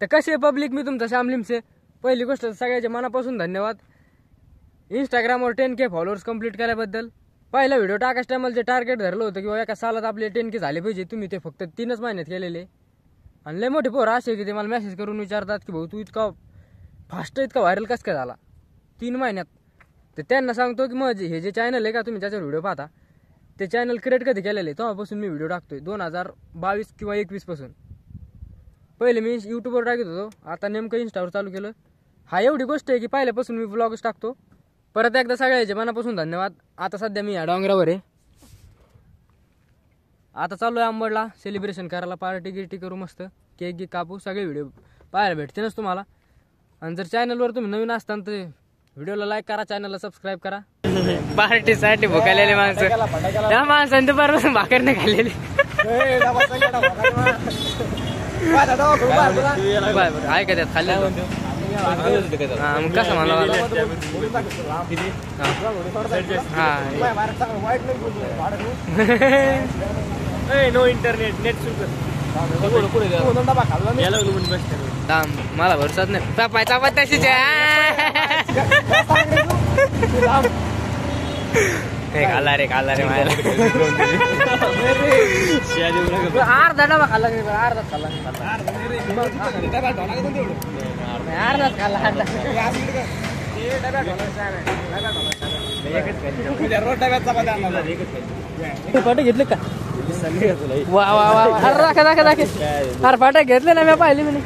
तर कसे पब्लिक, मी तुमचा श्यामलिमसे. पहिली गोष्ट सगळ्याच्या मनापासून धन्यवाद. इंस्टाग्रामवर 10K फॉलोअर्स कंप्लीट केल्याबद्दल. पहिला व्हिडिओ टाकायच्या टायमाला जे टार्गेट धरलं होतं किंवा एका सालात आपले 10K झाले पाहिजे, तुम्ही ते फक्त 3च महिन्यात केलेले. आणि लय मोठे पोरं असे की ते मला मेसेज करून विचारतात की भाऊ तू इतका फास्ट इतका व्हायरल कसं काय झाला 3 महिन्यात. तर त्यांना सांगतो की मग हे जे चॅनल आहे का तुम्ही त्याच्यावर व्हिडिओ पाहता, ते चॅनल क्रिएट कधी केलेले तेव्हापासून मी व्हिडिओ टाकतोय. 2022 किंवा 21 पासून. पहिले मी यूट्यूबवर टाकत होतो, आता नेमकं इंस्टावर चालू केलं. हा एवढी गोष्ट आहे की पहिल्यापासून मी व्लॉगच टाकतो. परत एकदा सगळ्याचे मनापासून धन्यवाद. आता सध्या मी या डोंगरावर आहे. आता चालू आहे अंबडला सेलिब्रेशन करायला. पार्टी गिर्टी करू, मस्त केक गी कापू. सगळे व्हिडिओ पाहायला भेटतीलच तुम्हाला. आणि जर चॅनलवर तुम्ही नवीन असताना तर व्हिडिओला लाईक करा, चॅनलला सबस्क्राईब करा. पार्टीसाठी भुकालेले माणसं, त्या माणसांनी बरोबर भाकर नाही खाल्लेली. आहे का त्यात खाल्लेलं? मग कसं मला नो इंटरनेट नेट मला भरसाच नाही. पापायचा पत्ताशीच खाल्ला रे मायला. अर्धा डबा खाल्ला, अर्धाच खाल्ला, अर्धाच खाल्ला. फाटे घेतले का? वा वा वा. अरे राखा राखा राखे. अरे फाटे घेतले ना मी, पाहिले मी.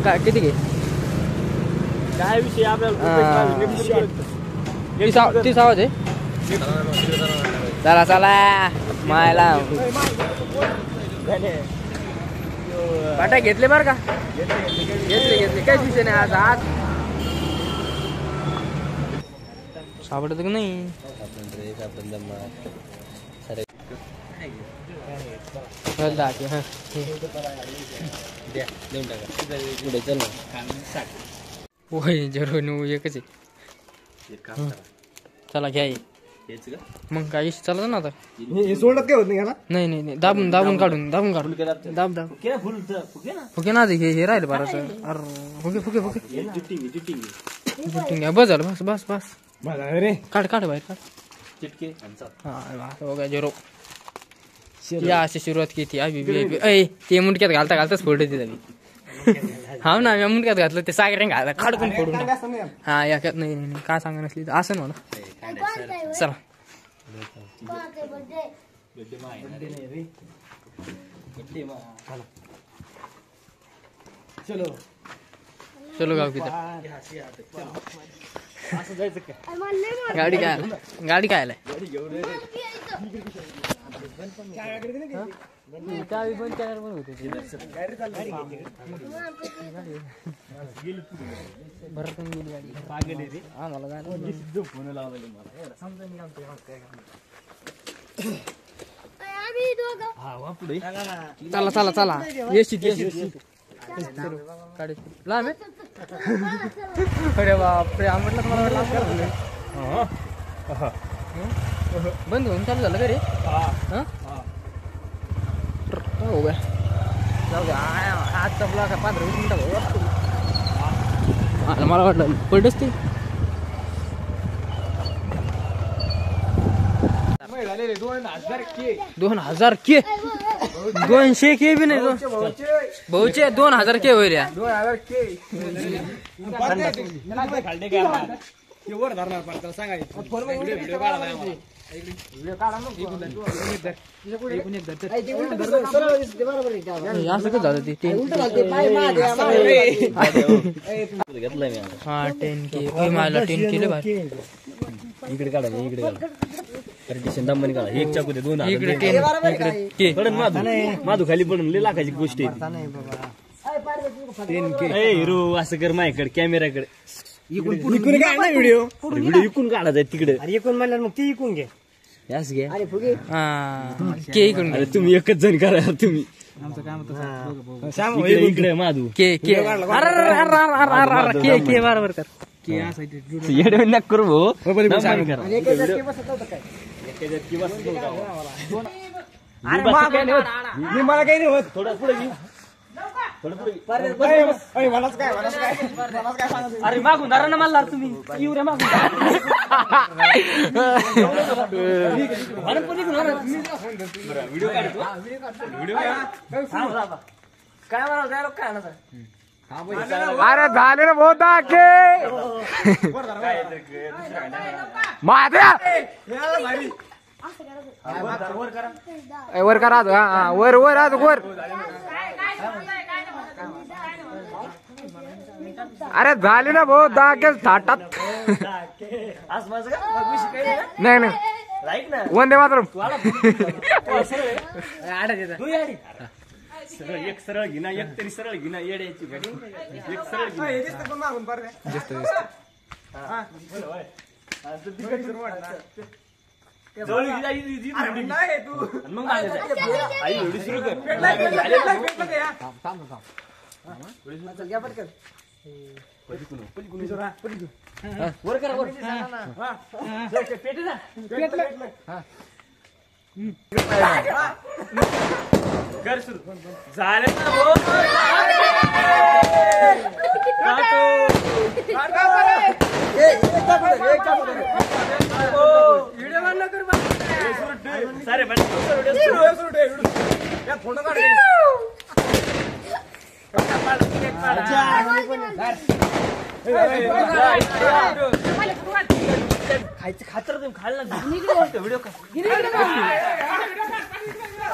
काय किती घे? काय विषय आपल्याला 30 आवाज आहे. चला चला मायला फाटे घेतले बरं का? घेतले काहीच विषय नाही. आज सापडत का नाही? होय जरूर एकच आहे. चला घ्या. मग काय चला ना आता. सोडत काय होत नाही का? नाही नाही नाही, दाबून काढून दाब फुके ना हे राहिले बरं. अरे फुके बस झालं. बस काढ बाहेर काढ. चिटके हा झिरो. या अशी सुरुवात केली. ते मुंडक्यात घालताच फोडत मी. हा ना, मी मुंडक्यात घातलं ते सागरे घाला खडकून फोडून. हा याच्यात नाही काय सांगा नसली असं म्हणा. चला चलो गाव किती गाडी काय आलाय? चावी बंद केल्यावर पण होते. भरत गेली गाडी. आम्हाला फोन लावलेली चला चला येशीत लांब. अरे बापरे, म्हटलं मला बंद होऊन चालू झालं का रे? हो गा जाऊ द्या. आज चपला का 15-20 मिनिटं मला वाटलं पडच ते. 2000 के 200 के बी नाही. भाऊचे 2000 के होईल. 2000 के वर धरणार पण सांगायचं. असं का झालं ते? हा 10K मला 10K भाई. इकडे काढा, इकडे दंबनी काढा. एक चाकू दे 2000. इकडे माधू खाली पडून लय लाखाची गोष्ट आहे. 10K हिरो असं कर माझ्याकडे कॅमेराकडे. इकून काढा व्हिडिओ इकून काढा जाय तिकडे. इकून म्हणलं मग ती इकून घे. यास घ्या. के इकडून. अरे तुम्ही एकच जण करा. तुम्ही इकडे माधू के बरोबर कर. करू भाऊ. मला काही नाही होत. थोडं पुढे घे. थोडं पुढे घे. अरे मागून धरा ना मला तुम्ही येऊ रे मागून व्हिडिओ काढतो. काय म्हणाल काय लोक काय ना अरे झाले ना बहुत दाके माझ्या वर करा वर वर आज वर. अरे झाले ना बहुत दाके थाटात. नाही नाही वंदे मातरम. सरळ एक सरळ घेणं एक तरी सरळ घेणं येड्याची एक सरळ वर करा वर पेट ना घर सुरू झालं सारे फोटो काढ खायचं खातर तुम्ही खाल ना व्हिडिओ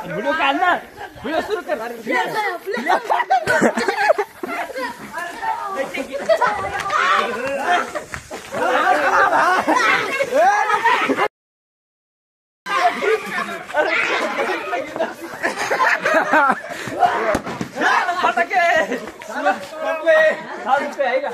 व्हिडिओ काढ ना व्हिडिओ सुरू कर. आहे का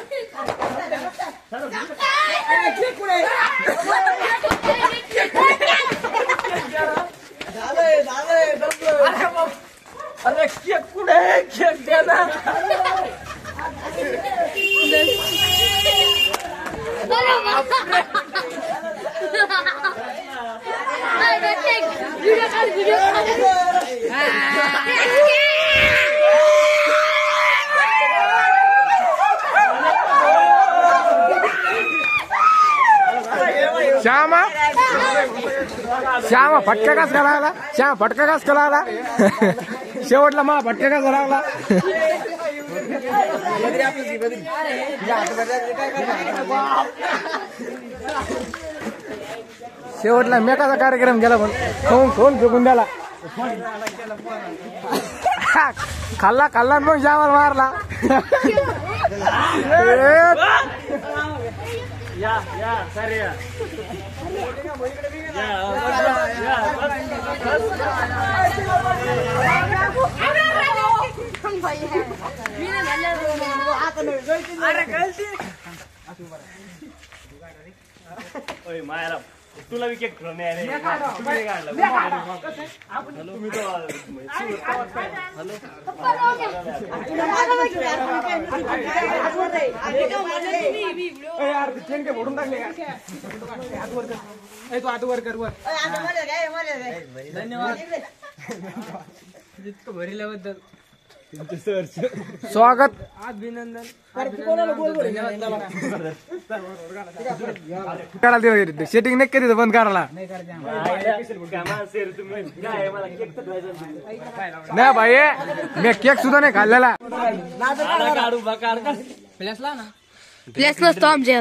अरे केक कुठे केक द्या ना. श्यामा श्यामा फटका कास करायला. श्यामा फटका कास करायला. शेवटला मा फटका कास करायला. शेवटला मेकाचा कार्यक्रम केला पण खाऊन खाऊन फेकून द्याला. खाल्ला खाल्ला मग श्यामाला मारला. या सर या मायाला तुला बी केक ठेवून भरून टाकले तू आता वर कर वर. धन्यवाद जितकं भरिल्याबद्दल स्वागत अभिनंदन. सेटिंग नाही कधी बंद करायला नाही भाई. मी केक सुद्धा नाही खाल्लेला. प्लेस नसतो आमच्या